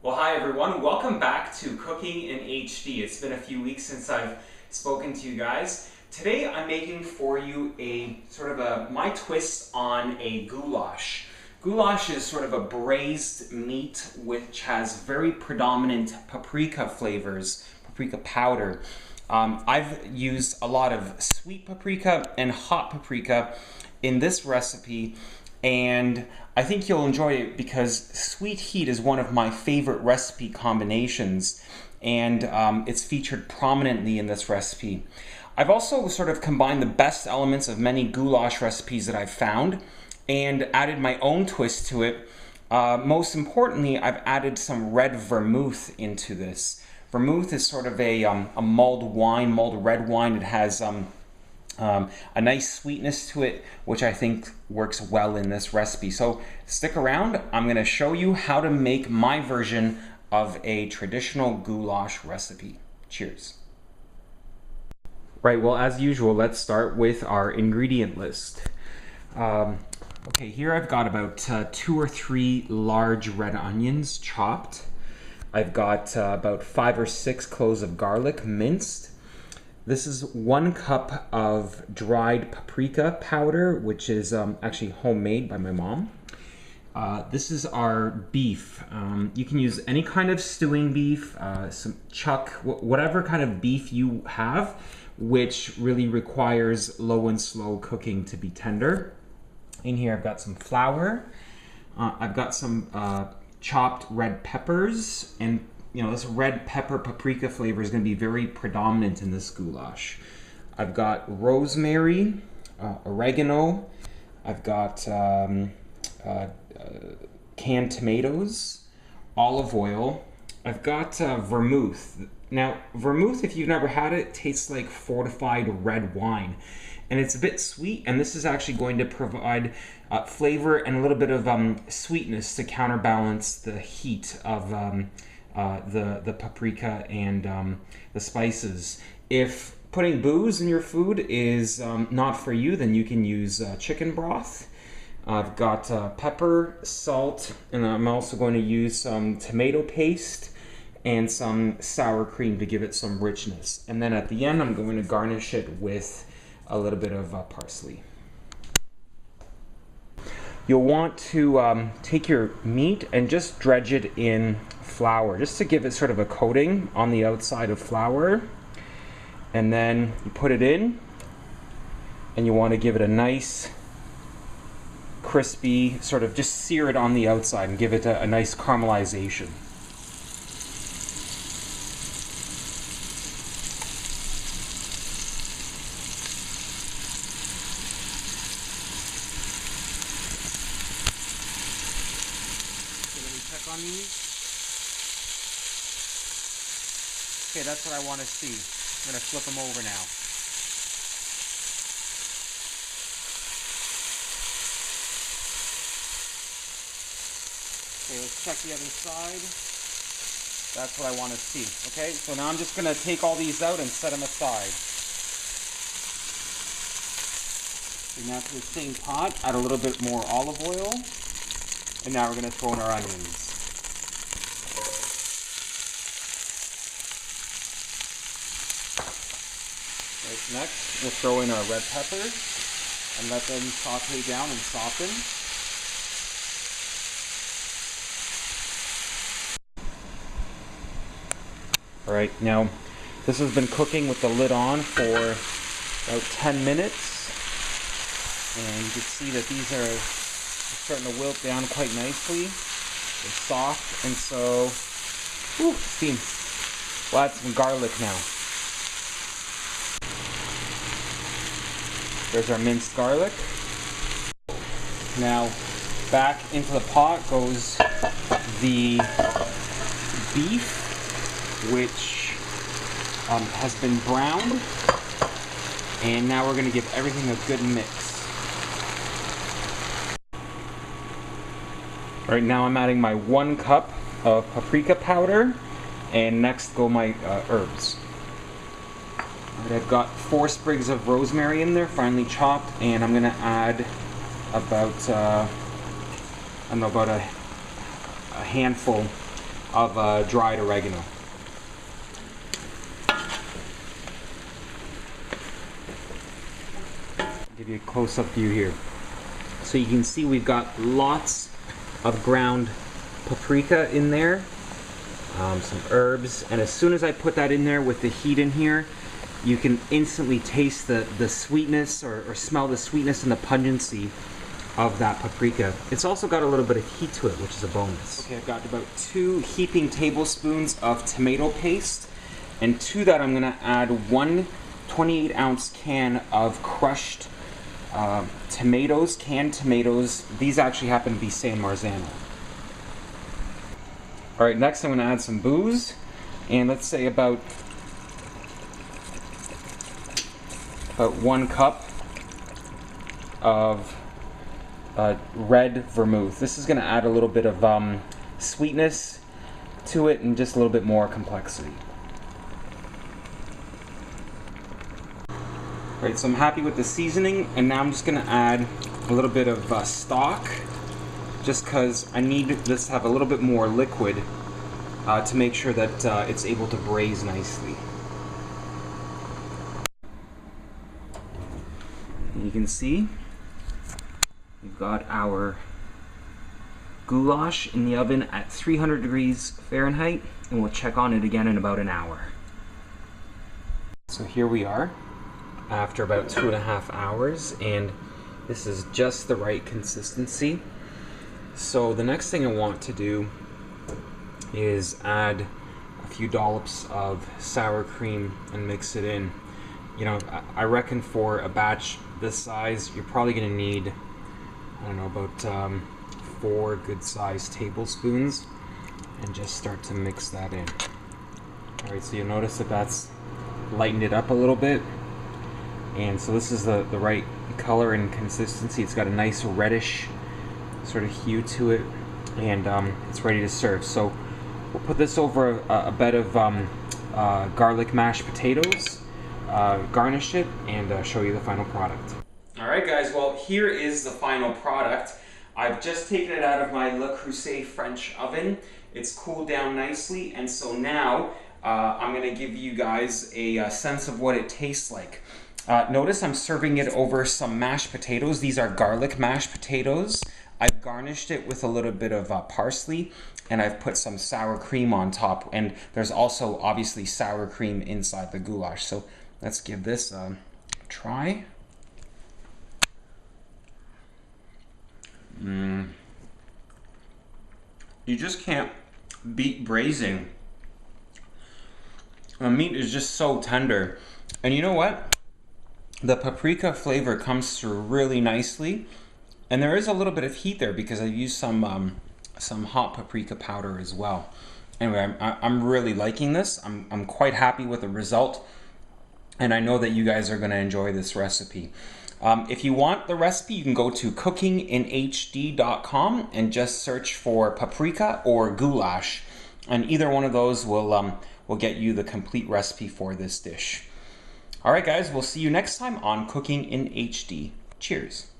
Well, hi everyone. Welcome back to Cooking in HD. It's been a few weeks since I've spoken to you guys. Today I'm making for you my twist on a goulash. Goulash is sort of a braised meat which has very predominant paprika flavors, paprika powder. I've used a lot of sweet paprika and hot paprika in this recipe, and I think you'll enjoy it because sweet heat is one of my favorite recipe combinations, and it's featured prominently in this recipe. I've also sort of combined the best elements of many goulash recipes that I've found and added my own twist to it. Most importantly, I've added some red vermouth into this. Vermouth is sort of a mulled red wine. It has a nice sweetness to it, which I think works well in this recipe. So stick around. I'm going to show you how to make my version of a traditional goulash recipe. Cheers. Right, well, as usual, let's start with our ingredient list. Okay, here I've got about 2 or 3 large red onions chopped. I've got about 5 or 6 cloves of garlic minced. This is 1 cup of dried paprika powder, which is actually homemade by my mom. This is our beef. You can use any kind of stewing beef, some chuck, whatever kind of beef you have, which really requires low and slow cooking to be tender. In here I've got some flour. I've got some chopped red peppers, and this red pepper paprika flavor is going to be very predominant in this goulash. I've got rosemary, oregano. I've got canned tomatoes, olive oil. I've got vermouth. Now, vermouth, if you've never had it, tastes like fortified red wine. And it's a bit sweet, and this is actually going to provide flavor and a little bit of sweetness to counterbalance the heat of the paprika and the spices. If putting booze in your food is not for you, then you can use chicken broth. I've got pepper, salt, and I'm also going to use some tomato paste and some sour cream to give it some richness. And then at the end, I'm going to garnish it with a little bit of parsley. You'll want to take your meat and just dredge it in flour, just to give it sort of a coating on the outside of flour. And then you put it in, and you want to give it a nice crispy, sort of just sear it on the outside and give it a nice caramelization. On these. Okay, that's what I want to see. I'm going to flip them over now. Okay, let's check the other side. That's what I want to see. Okay, so now I'm just going to take all these out and set them aside. Bring that to the same pot, add a little bit more olive oil, and now we're going to throw in our onions. Next, we'll throw in our red peppers and let them saute down and soften. Alright, now this has been cooking with the lid on for about 10 minutes. And you can see that these are starting to wilt down quite nicely. They're soft, and so, steam. We'll add some garlic now. There's our minced garlic. Now, back into the pot goes the beef, which has been browned. And now we're going to give everything a good mix. All right, now I'm adding my 1 cup of paprika powder, and next go my herbs. I've got 4 sprigs of rosemary in there, finely chopped, and I'm going to add about, a handful of dried oregano. Give you a close-up view here. So you can see we've got lots of ground paprika in there, some herbs, and as soon as I put that in there with the heat in here, you can instantly taste the sweetness or smell the sweetness and the pungency of that paprika. It's also got a little bit of heat to it, which is a bonus. Okay, I've got about 2 heaping tablespoons of tomato paste, and to that I'm gonna add 1 28-ounce can of crushed tomatoes, canned tomatoes. These actually happen to be San Marzano. All right, next I'm gonna add some booze, and let's say about 1 cup of red vermouth. This is going to add a little bit of sweetness to it and just a little bit more complexity. Alright, so I'm happy with the seasoning, and now I'm just going to add a little bit of stock, just because I need this to have a little bit more liquid to make sure that it's able to braise nicely. You can see we've got our goulash in the oven at 300 degrees Fahrenheit, and we'll check on it again in about an hour. So here we are after about 2.5 hours, and this is just the right consistency. So the next thing I want to do is add a few dollops of sour cream and mix it in. You know, I reckon for a batch this size, you're probably going to need, I don't know, about 4 good-sized tablespoons, and just start to mix that in. Alright, so you'll notice that that's lightened it up a little bit, and so this is the right color and consistency. It's got a nice reddish sort of hue to it, and it's ready to serve. So we'll put this over a bed of garlic mashed potatoes, garnish it, and show you the final product. Alright guys, well here is the final product. I've just taken it out of my Le Creuset French oven. It's cooled down nicely, and so now I'm going to give you guys a sense of what it tastes like. Notice I'm serving it over some mashed potatoes. These are garlic mashed potatoes. I've garnished it with a little bit of parsley, and I've put some sour cream on top, and there's also obviously sour cream inside the goulash. So let's give this a try. You just can't beat braising. The meat is just so tender. And you know what? The paprika flavor comes through really nicely. And there is a little bit of heat there because I used some hot paprika powder as well. Anyway, I'm really liking this. I'm quite happy with the result. And I know that you guys are going to enjoy this recipe. If you want the recipe, you can go to cookinginhd.com and just search for paprika or goulash, and either one of those will get you the complete recipe for this dish. All right, guys, we'll see you next time on Cooking in HD. Cheers.